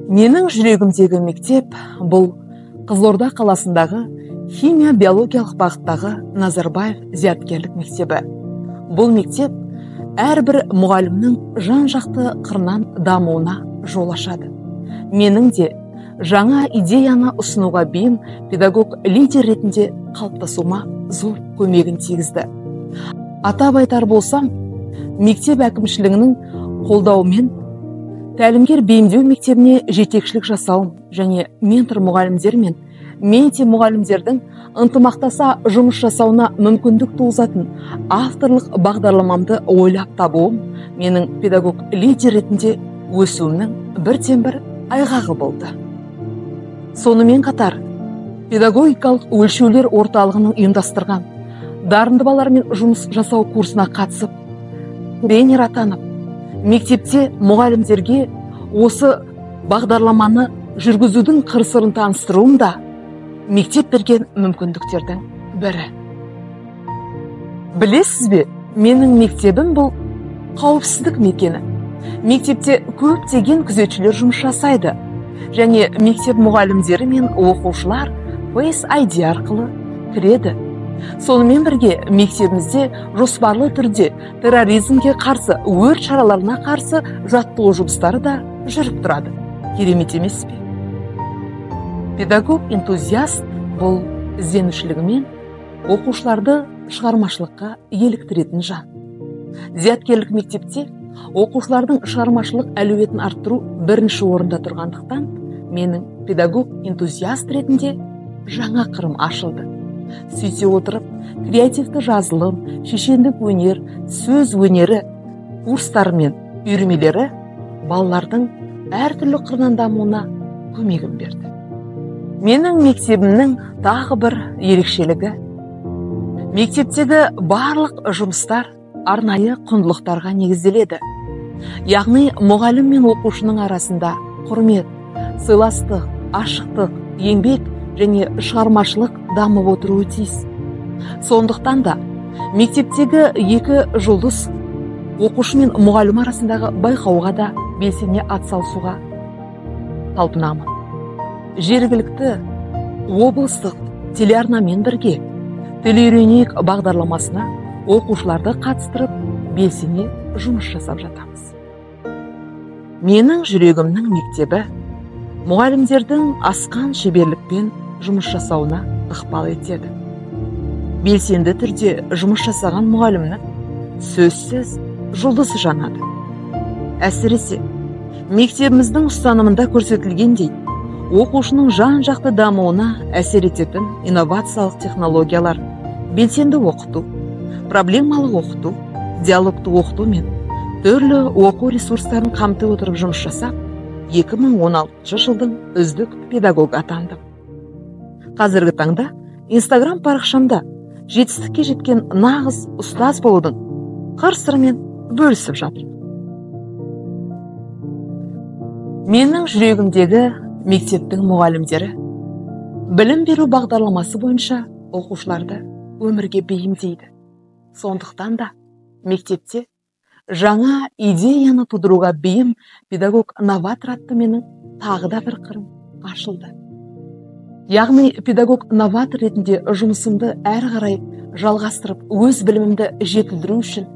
Менің жүрегімдегі мектеп бұл Қызылорда қаласындағы химия биологиялық бағыттағы Назарбаев зияткерлік мектебі. Бұл мектеп әрбір мұғалімнің жан-жақты қырынан дамуына жол ашады. Менің де жаңа идеяны ұсынуға бейім педагог лидер ретінде қалыптасуыма зор көмегін тигізді. Атап айтар болсам, мектеп әкімшілігінің қолдауымен тәлімгер бейімдеу мектебіне жетекшілік жасауым және ментор мұғалімдер мен менти мұғалімдердің ынтымақтаса жұмыс жасауына мүмкіндік туғызатын авторлық бағдарламамды ойлап табуым менің педагог лидер ретінде өсуімнің бірден-бір айғағы болды. Сонымен қатар, педагогикалық өлшеулер орталығының ұйымдастырған дарынды балалармен жұмыс жасау курсына қатысып, тренер атанып, мектепте мұғалімдерге осы бағдарламаны жүргізудің қыр-сырын таныстыруым да мектеп берген мүмкіндіктердің бірі. Білесіз бе, менің мектебім бұл қауіпсіздік мекені. Мектепте көптеген күзетшілер жұмыс жасайды, және мектеп мұғалімдері мен оқушылар Face ID арқылы кіреді. Сонымен бірге мектебімізде жоспарлы түрде терроризмге қарсы, өрт шараларына қарсы жаттығу жұмыстары да жүріп тұрады. Керемет емес пе? Педагог-энтузиаст бұл ізденушілігімен оқушыларды шығармашылыққа еліктіретін жан. Зияткерлік мектепте оқушылардың шығармашылық әлеуетін арттыру бірінші орында тұрғандықтан, менің педагог-энтузиаст ретінде жаңа қырым ашылды. Сөйте отырып, креативті жазылым, шешендік өнер, сөз өнері курстары мен үйірмелері балалардың әртүрлі қырынан дамуына көмегін берді. Менің мектебімнің тағы бір ерекшелігі, мектептегі барлық жұмыстар арнайы құндылықтарға негізделеді. Яғни мұғалім мен оқушының арасында құрмет, сыйластық, ашықтық, еңбек және шығармашылық дамып отыруы тиіс. Сондықтан да мектептегі 2 жұлдыз оқушы мен мұғалім арасындағы байқауға да белсене атсалысуға талпынамын. Жергілікті облыстық телеарнамен бірге тіл үйренейік бағдарламасына оқушыларды қатыстырып белсене жұмыс жасап жатамыз. Менің жүрегімнің мектебі мұғалімдердің асқан шеберлікпен жұмыс жасауына ықпал етеді. Белсенді түрде жұмыс жасаған мұғалімнің сөзсіз жұлдызы жанады. Әсіресе мектебіміздің ұстанымында көрсетілгендей, оқушының жан-жақты дамуына әсер ететін инновациялық технологиялар, белсенді оқыту, проблемалық оқыту, диалогты оқыту мен түрлі оқу ресурстарын қамти отырып жұмыс жасап, 2016 жылдың үздік педагог атандым. Қазіргі таңда Instagram парақшамда жетістікке жеткен нағыз ұстаз болудың қыр-сырымен бөлісіп жатыр. Менің жүрегімдегі мектептің мұғалімдері білім беру бағдарламасы бойынша оқушыларды өмірге бейімдейді. Сондықтан да мектепте жаңа идеяны тудыруға бейім педагог-новатор атты менің тағы да бір қырым ашылды. Яғни педагог-новатор ретінде жұмысымды әрі қарай жалғастырып, өз білімімді жетілдіру үшін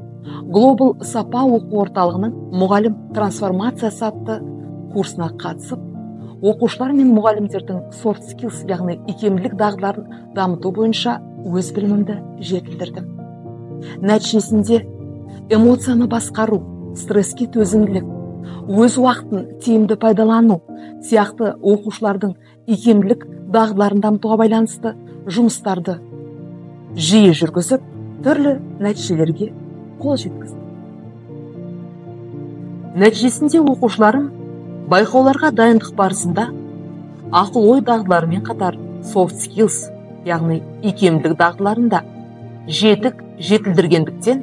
Global сапа оқу орталығының мұғалім трансформациясы атты курсына қатысып, оқушылар мен мұғалімдердің soft skills, яғни икемділік дағдыларын дамыту бойынша өз білімімді жетілдірдім. Нәтижесінде эмоцияны басқару, стресске төзімділік, өз уақытын тиімді пайдалану сияқты оқушылардың икемділік дағдыларын дамытуға байланысты жұмыстарды жиі жүргізіп, түрлі нәтижелерге қол жеткіздім. Нәтижесінде оқушыларым байқауларға дайындық барысында ақыл-ой дағдыларымен қатар soft skills, яғни икемділік дағдыларында жетілдіргендіктен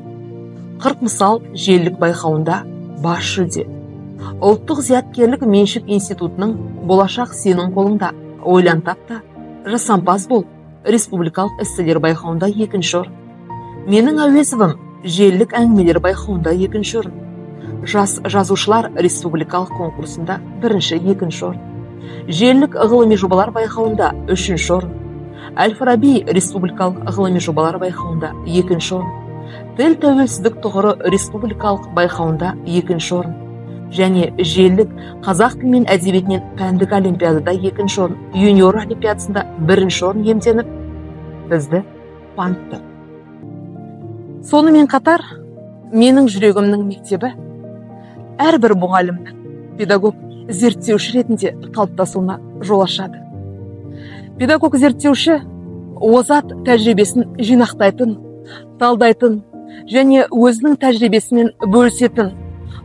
40 мысал желілік байқауында бас жүлде, ұлттық зияткерлік меншік институтының болашақ сенің қолыңда, ойлан тапта, жасампаз бол, республикалық эсселер байқауында 2-ші орын. Менің әуезовым желілік әңгімелер байқауында 2-ші орын. Жас жазушылар республикалық конкурсында бірінші, екінші орын. Желілік ғылыми жобалар байқауында үшінші орын. Әл-Фараби республикалық ғылыми жобалар байқауында екінші орын. Тіл тәуелсіздік тұғыры республикалық байқауында екінші орын. Және желілік қазақ тілі мен әдебиетінен пәндік олимпиадада екінші орын, юниор олимпиадасында бірінші орын иемденіп, бізді қуантты. Сонымен қатар, менің жүрегімнің мектебі әрбір мұғалімнің педагог зерттеуші ретінде қалыптасуына жол ашады. Педагог зерттеуші озат тәжірибесін жинақтайтын, талдайтын және өзінің тәжірибесімен бөлісетін,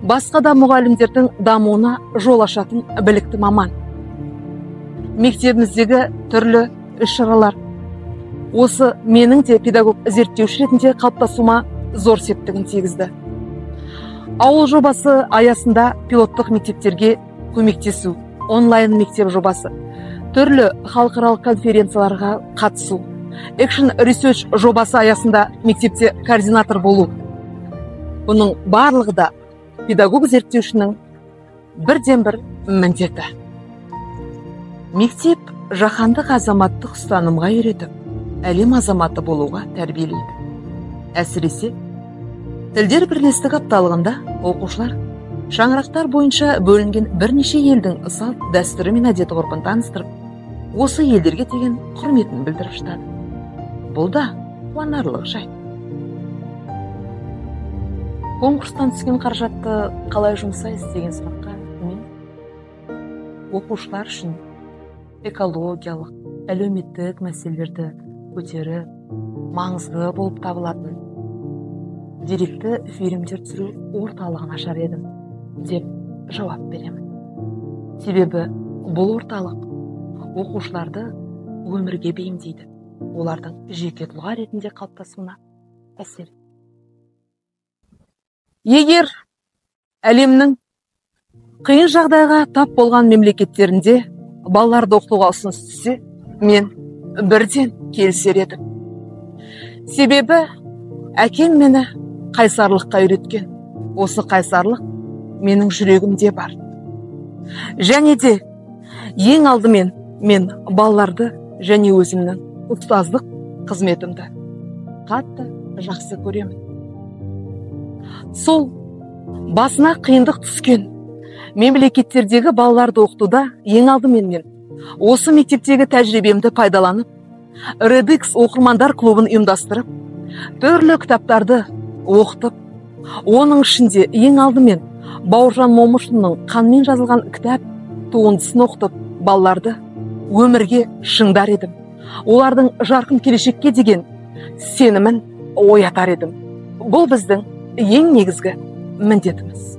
басқа да мұғалімдердің дамуына жол ашатын білікті маман. Мектебіміздегі түрлі іс-шаралар осы менің де педагог зерттеуші ретінде қалыптасуыма зор септігін тигізді. Ауыл жобасы аясында пилоттық мектептерге көмектесу, онлайн мектеп жобасы, түрлі халықаралық конференцияларға қатысу, Action Research жобасы аясында мектепте координатор болу. Бұның барлығы да педагог зерттеушінің бірден-бір міндеті. Мектеп жаһандық азаматтық ұстанымға үйретіп, әлем азаматы болуға тәрбиелейді. Әсіресе, тілдер бірлестік апталығында оқушылар шаңырақтар бойынша бөлінген бірнеше елдің салт, дәстүрі мен әдет ғұрпын таныстырып, осы елдерге деген құрметін білдіріп жатады. Бұл да қуанарлық жайт. Конкурстан түскен қаражатты қалай жұмсайсыз деген сұраққа мен оқушылар үшін экологиялық, әлеуметтік мәселелерді көтеріп, маңызды болып табылатын деректі фильмдер түсіру орталығын ашар едім деп жауап беремін. Себебі бұл орталық оқушыларды өмірге бейімдейді, олардың жеке тұлға ретінде қалыптасуына әсер. Егер әлемнің қиын жағдайға тап болған мемлекеттерінде балаларды оқытуға ұсыныс түссе, мен бірден келісер едім. Себебі әкем мені қайсарлыққа үйреткен. Осы қайсарлық менің жүрегімде бар. Және де ең алдымен мен балаларды және өзімнің ұстаздық қызметімді қатты жақсы көремін. Сол басына қиындық түскен мемлекеттердегі балаларды оқытуда ең алдымен мен осы мектептегі тәжірибемді пайдаланып, Редикс оқырмандар клубын ұйымдастырып, түрлі кітаптарды оқытып, оның ішінде ең алдымен Бауыржан Момышұлының қанмен жазылған кітап туындысын оқытып, балаларды өмірге шыңдар едім. Олардың жарқын келешекке деген сенімін оятар едім. Бұл біздің ең негізгі міндетіміз.